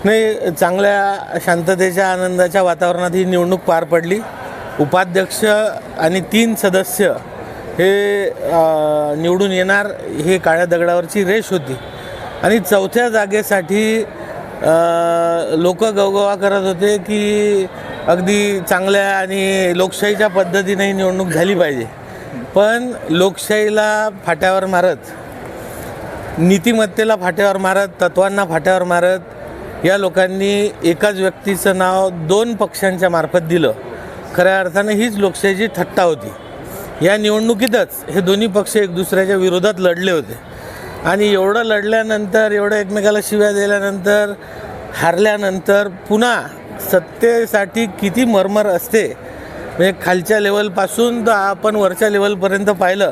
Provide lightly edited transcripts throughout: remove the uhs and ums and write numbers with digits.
नाही, चांगल्या शांततेच्या आनंदाच्या वातावरणात ही निवडणूक पार पडली। उपाध्यक्ष आणि 3 सदस्य हे निवडून येणार हे काळ्या दगडावरची रेष होती आणि चौथ्या जागेसाठी लोक गवगवा करत होते की अगदी चांगल्या आणि लोकशाहीच्या पद्धतीने ही निवडणूक झाली पाहिजे। पण लोकशाहीला फाट्यावर मारत, नीतिमत्तेला फाट्यावर मारत, तत्वांना फाट्यावर मारत या लोकांनी एकाच व्यक्तीचं नाव 2 पक्षांच्या मार्फत दिलं। खऱ्या अर्थाने हीच लोकशाहीची थट्टा होती। या निवडणुकीतच हे दोन्ही पक्ष एक दुसऱ्याच्या विरोधात लढले होते आणि एवढं लढल्यानंतर, एवढं एकमेकाला शिव्या दिल्यानंतर, हारल्यानंतर पुन्हा सत्तेसाठी किती मरमर असते। म्हणजे खालच्या लेवलपासून तर आपण वरच्या लेवलपर्यंत पाहिलं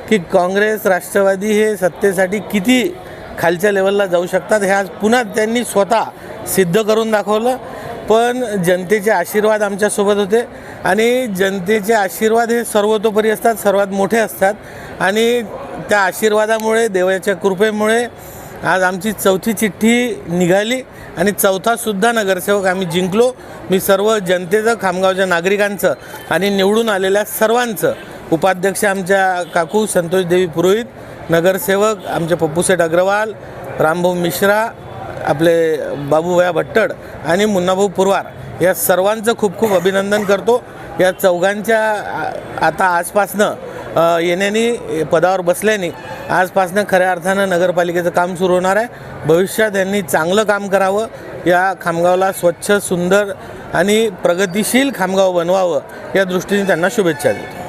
की काँग्रेस, राष्ट्रवादी हे सत्तेसाठी किती खालच्या लेवलला जाऊ शकतात हे आज पुन्हा त्यांनी स्वतः सिद्ध करून दाखवलं। पण जनतेचे आशीर्वाद आमच्यासोबत होते आणि जनतेचे आशीर्वाद हे सर्वतोपरी असतात, सर्वात मोठे असतात आणि त्या आशीर्वादामुळे, देवाच्या कृपेमुळे आज आमची चौथी चिठ्ठी निघाली आणि चौथासुद्धा नगरसेवक आम्ही जिंकलो। मी सर्व जनतेचं, खामगावच्या नागरिकांचं आणि निवडून आलेल्या सर्वांचं, उपाध्यक्ष आमच्या काकू संतोष देवी पुरोहित, नगरसेवक आमचे पप्पूसेठ अग्रवाल, रामभाऊ मिश्रा, आपले बाबूभया भट्टड आणि मुन्नाभाऊ पुरवार या सर्वांचं खूप खूप अभिनंदन करतो। या चौघांच्या आता आजपासनं येण्याने, पदावर बसल्याने आजपासनं खऱ्या अर्थानं नगरपालिकेचं काम सुरू होणार आहे। भविष्यात यांनी चांगलं काम करावं, या खामगावला स्वच्छ, सुंदर आणि प्रगतिशील खामगाव बनवावं या दृष्टीने त्यांना शुभेच्छा देतो।